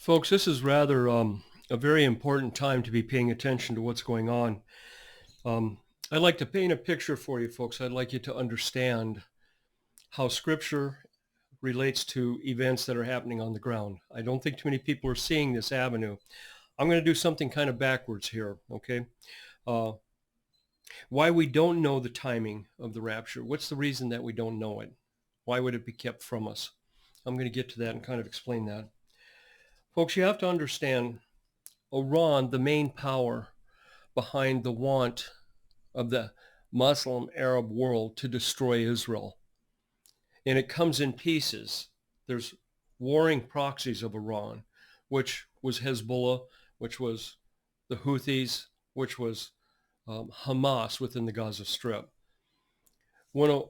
Folks, this is rather a very important time to be paying attention to what's going on. Um, I'd like to paint a picture for you, folks. I'd like you to understand how Scripture relates to events that are happening on the ground. I don't think too many people are seeing this avenue. I'm going to do something kind of backwards here, okay? Uh, why we don't know the timing of the rapture. What's the reason that we don't know it? Why would it be kept from us? I'm going to get to that and kind of explain that. Folks, you have to understand Iran, the main power behind the want of the Muslim Arab world to destroy Israel. And it comes in pieces. There's warring proxies of Iran, which was Hezbollah, which was the Houthis, which was Hamas within the Gaza Strip. When,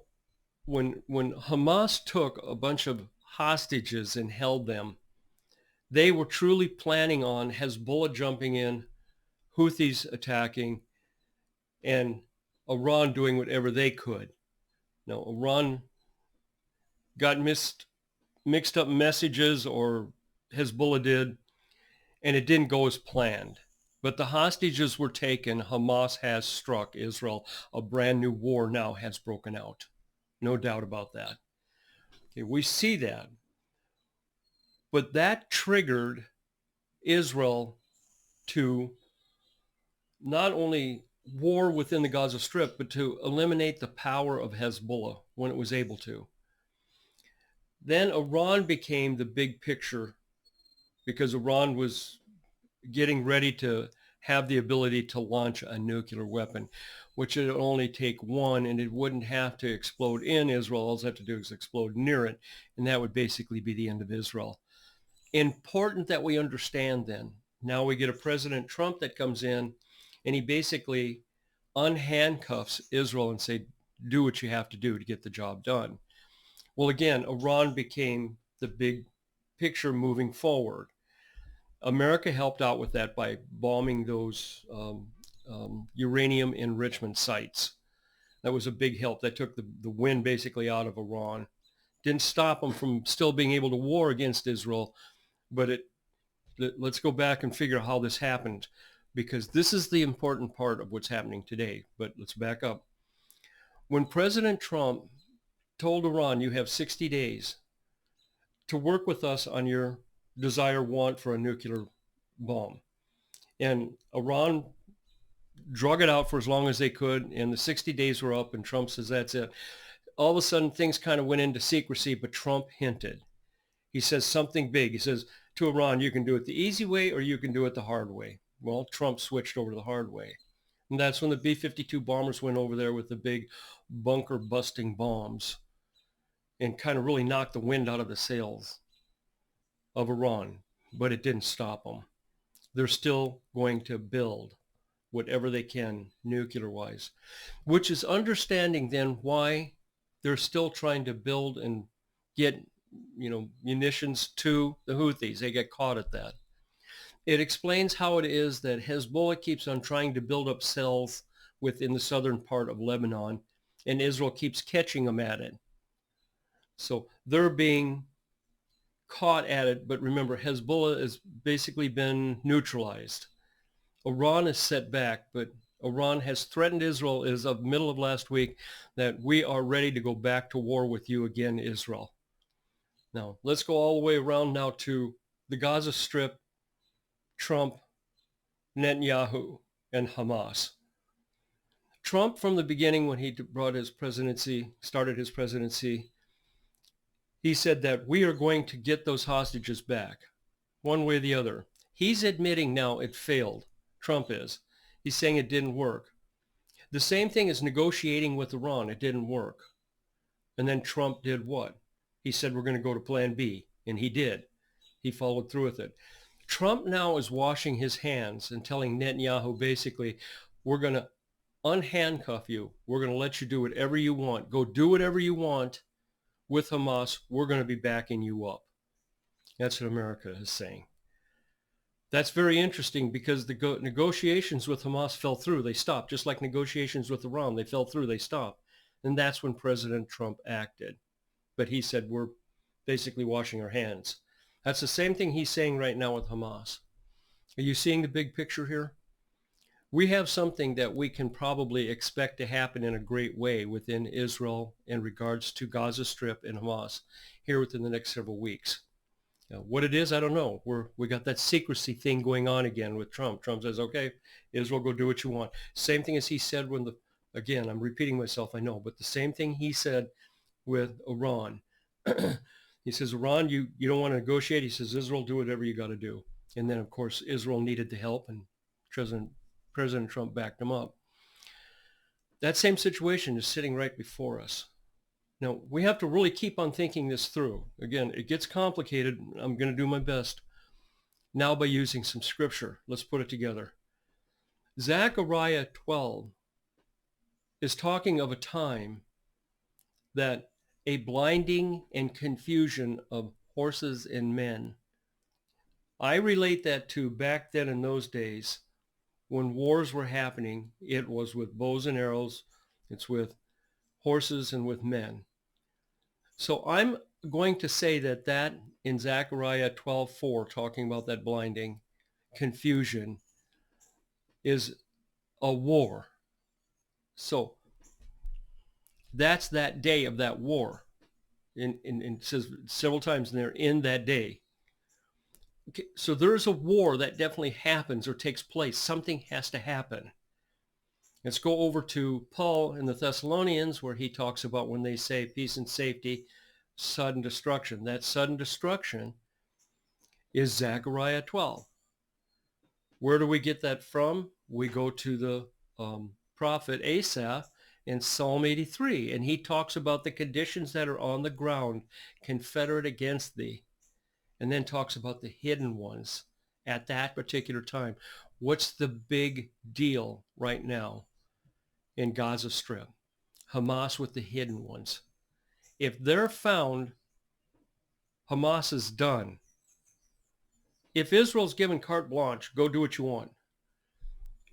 when Hamas took a bunch of hostages and held them, they were truly planning on Hezbollah jumping in, Houthis attacking, and Iran doing whatever they could. Now, Iran got mixed up messages, or Hezbollah did, and it didn't go as planned. But the hostages were taken. Hamas has struck Israel. A brand new war now has broken out. No doubt about that. Okay, we see that. But that triggered Israel to not only war within the Gaza Strip, but to eliminate the power of Hezbollah when it was able to. Then Iran became the big picture because Iran was getting ready to have the ability to launch a nuclear weapon, which would only take one, and it wouldn't have to explode in Israel. All it have to do is explode near it, and that would basically be the end of Israel. Important that we understand then. Now we get a President Trump that comes in, and he basically unhandcuffs Israel and say, do what you have to do to get the job done. Well, again, Iran became the big picture moving forward. America helped out with that by bombing those uranium enrichment sites. That was a big help. That took the wind basically out of Iran. Didn't stop them from still being able to war against Israel, but let's go back and figure out how this happened, because this is the important part of what's happening today. But let's back up. When President Trump told Iran, you have 60 days to work with us on your want for a nuclear bomb. And Iran drug it out for as long as they could, and the 60 days were up, and Trump says, that's it. All of a sudden, things kind of went into secrecy, but Trump hinted. He says something big. He says to Iran, you can do it the easy way or you can do it the hard way. Well, Trump switched over to the hard way. And that's when the B-52 bombers went over there with the big bunker busting bombs and kind of really knocked the wind out of the sails of Iran. But it didn't stop them. They're still going to build whatever they can nuclear-wise, which is understanding then why they're still trying to build and get munitions to the Houthis. They get caught at that. It explains how it is that Hezbollah keeps on trying to build up cells within the southern part of Lebanon, and Israel keeps catching them at it. So they're being caught at it, but remember, Hezbollah has basically been neutralized. Iran is set back, but Iran has threatened Israel as of middle of last week that we are ready to go back to war with you again, Israel. Now, let's go all the way around now to the Gaza Strip, Trump, Netanyahu, and Hamas. Trump, from the beginning, when he started his presidency, he said that we are going to get those hostages back, one way or the other. He's admitting now it failed. Trump is. He's saying it didn't work. The same thing as negotiating with Iran. It didn't work. And then Trump did what? He said, we're going to go to plan B. And he did. He followed through with it. Trump now is washing his hands and telling Netanyahu basically, we're going to unhandcuff you. We're going to let you do whatever you want. Go do whatever you want with Hamas. We're going to be backing you up. That's what America is saying. That's very interesting because the negotiations with Hamas fell through. They stopped, just like negotiations with Iran. They fell through. They stopped. And that's when President Trump acted. But he said, we're basically washing our hands. That's the same thing he's saying right now with Hamas. Are you seeing the big picture here? We have something that we can probably expect to happen in a great way within Israel in regards to Gaza Strip and Hamas here within the next several weeks. Now, what it is, I don't know. We got that secrecy thing going on again with Trump. Trump says, okay, Israel, go do what you want. Same thing as he said again, I'm repeating myself, I know, but the same thing he said with Iran. He says, Iran, you don't want to negotiate. He says, Israel, do whatever you got to do. And then, of course, Israel needed the help, and President Trump backed him up. That same situation is sitting right before us. Now, we have to really keep on thinking this through. Again, it gets complicated. I'm going to do my best now by using some scripture. Let's put it together. Zechariah 12 is talking of a time that a blinding and confusion of horses and men. I relate that to back then in those days when wars were happening. It was with bows and arrows. It's with horses and with men. So I'm going to say that in Zechariah 12:4, talking about that blinding confusion, is a war. So that's that day of that war. And it says several times in there, in that day. Okay, so there's a war that definitely happens or takes place. Something has to happen. Let's go over to Paul in the Thessalonians, where he talks about when they say peace and safety, sudden destruction. That sudden destruction is Zechariah 12. Where do we get that from? We go to the prophet Asaph in Psalm 83, and he talks about the conditions that are on the ground, confederate against thee, and then talks about the hidden ones at that particular time. What's the big deal right now in Gaza Strip? Hamas with the hidden ones. If they're found, Hamas is done. If Israel's given carte blanche, go do what you want,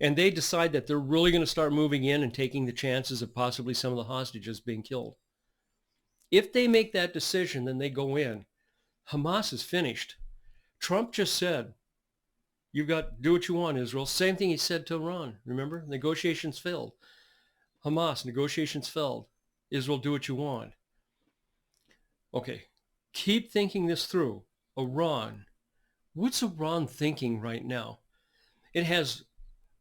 and they decide that they're really going to start moving in and taking the chances of possibly some of the hostages being killed, if they make that decision, then they go in. Hamas is finished. Trump just said, you've got do what you want, Israel. Same thing he said to Iran. Remember? Negotiations failed. Hamas, negotiations failed. Israel, do what you want. Okay, keep thinking this through. Iran. What's Iran thinking right now? It has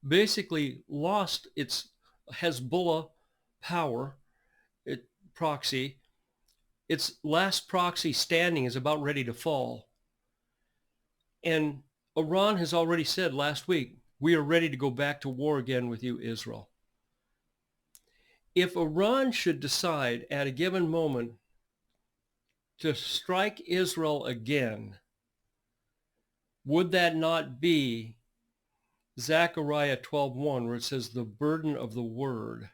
basically lost its Hezbollah power, proxy. Its last proxy standing is about ready to fall. And Iran has already said last week, we are ready to go back to war again with you, Israel. If Iran should decide at a given moment to strike Israel again, would that not be Zechariah 12:1, where it says the burden of the word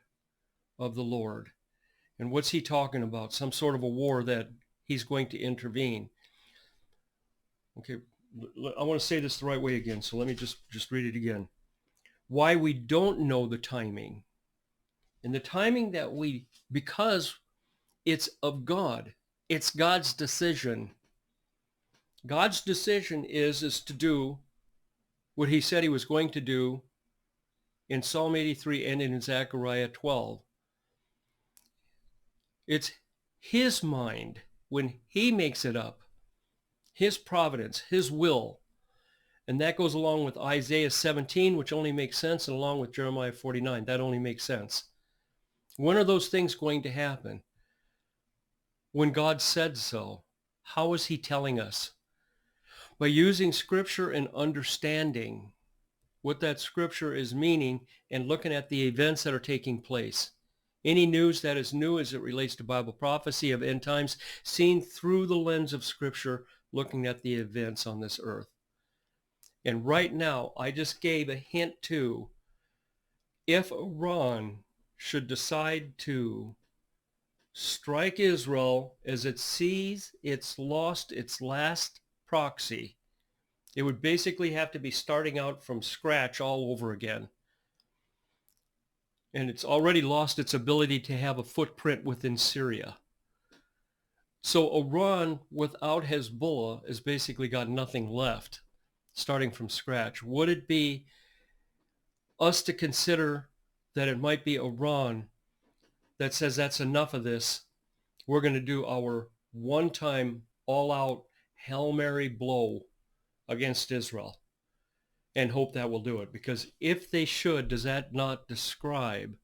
of the Lord? And what's he talking about? Some sort of a war that he's going to intervene. Okay, I want to say this the right way again, so let me just read it again. Why we don't know the timing. And the timing that because it's of God. It's God's decision. God's decision is to do what he said he was going to do in Psalm 83 and in Zechariah 12. It's his mind when he makes it up, his providence, his will. And that goes along with Isaiah 17, which only makes sense, and along with Jeremiah 49. That only makes sense. When are those things going to happen? When God said so. How is he telling us? By using scripture and understanding what that scripture is meaning and looking at the events that are taking place. Any news that is new as it relates to Bible prophecy of end times, seen through the lens of scripture, looking at the events on this earth. And right now, I just gave a hint to, if Iran should decide to strike Israel as it sees it's lost its last proxy, it would basically have to be starting out from scratch all over again. And it's already lost its ability to have a footprint within Syria. So Iran without Hezbollah has basically got nothing left, starting from scratch. Would it be us to consider that it might be Iran that says that's enough of this? We're going to do our one-time all-out Hail Mary blow against Israel and hope that will do it. Because if they should, does that not describe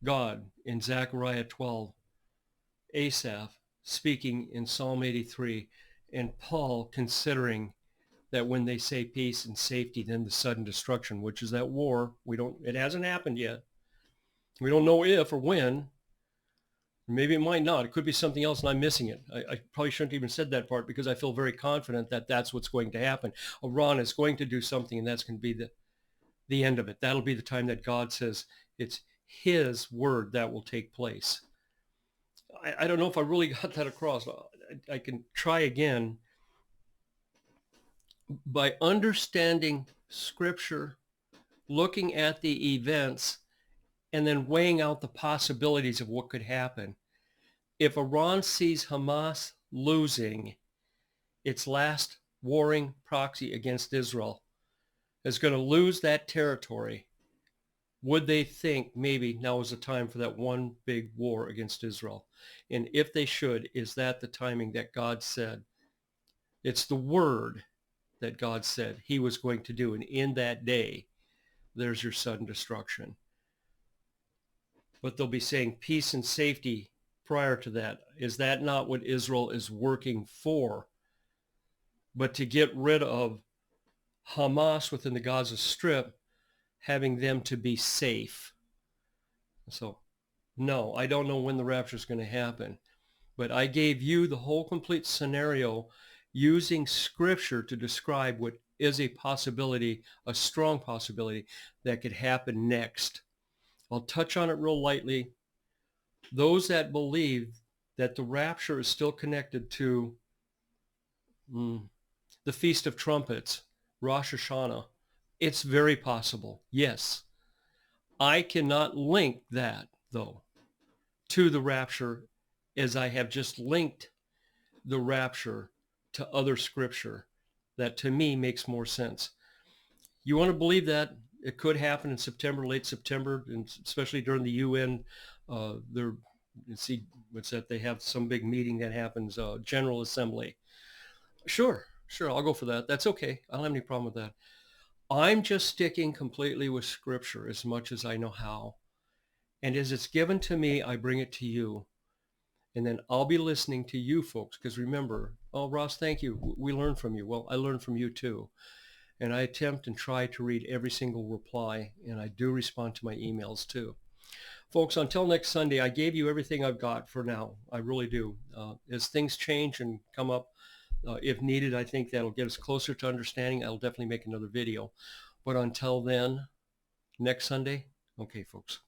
God in Zechariah 12, Asaph speaking in Psalm 83, and Paul considering that when they say peace and safety, then the sudden destruction, which is that war. It hasn't happened yet. We don't know if or when. Maybe it might not. It could be something else and I'm missing it. I probably shouldn't even said that part because I feel very confident that that's what's going to happen. Iran is going to do something, and that's going to be the end of it. That'll be the time that God says it's his word that will take place. I don't know if I really got that across. I can try again. By understanding Scripture, looking at the events, and then weighing out the possibilities of what could happen. If Iran sees Hamas losing its last warring proxy against Israel, is going to lose that territory, would they think maybe now is the time for that one big war against Israel? And if they should, is that the timing that God said? It's the word that God said he was going to do. And in that day, there's your sudden destruction. But they'll be saying peace and safety prior to that. Is that not what Israel is working for? But to get rid of Hamas within the Gaza Strip, having them to be safe. So, no, I don't know when the rapture is going to happen. But I gave you the whole complete scenario using Scripture to describe what is a possibility, a strong possibility, that could happen next. I'll touch on it real lightly. Those that believe that the rapture is still connected to the Feast of Trumpets, Rosh Hashanah, it's very possible, yes. I cannot link that, though, to the rapture as I have just linked the rapture to other scripture that to me makes more sense. You want to believe that it could happen in September, late September, and especially during the UN, they have some big meeting that happens, General Assembly. Sure, I'll go for that. That's okay. I don't have any problem with that. I'm just sticking completely with Scripture as much as I know how. And as it's given to me, I bring it to you. And then I'll be listening to you folks, because remember, oh, Ross, thank you. We learned from you. Well, I learned from you too. And I attempt and try to read every single reply, and I do respond to my emails too. Folks, until next Sunday, I gave you everything I've got for now. I really do. As things change and come up, if needed, I think that'll get us closer to understanding. I'll definitely make another video. But until then, next Sunday, okay, folks.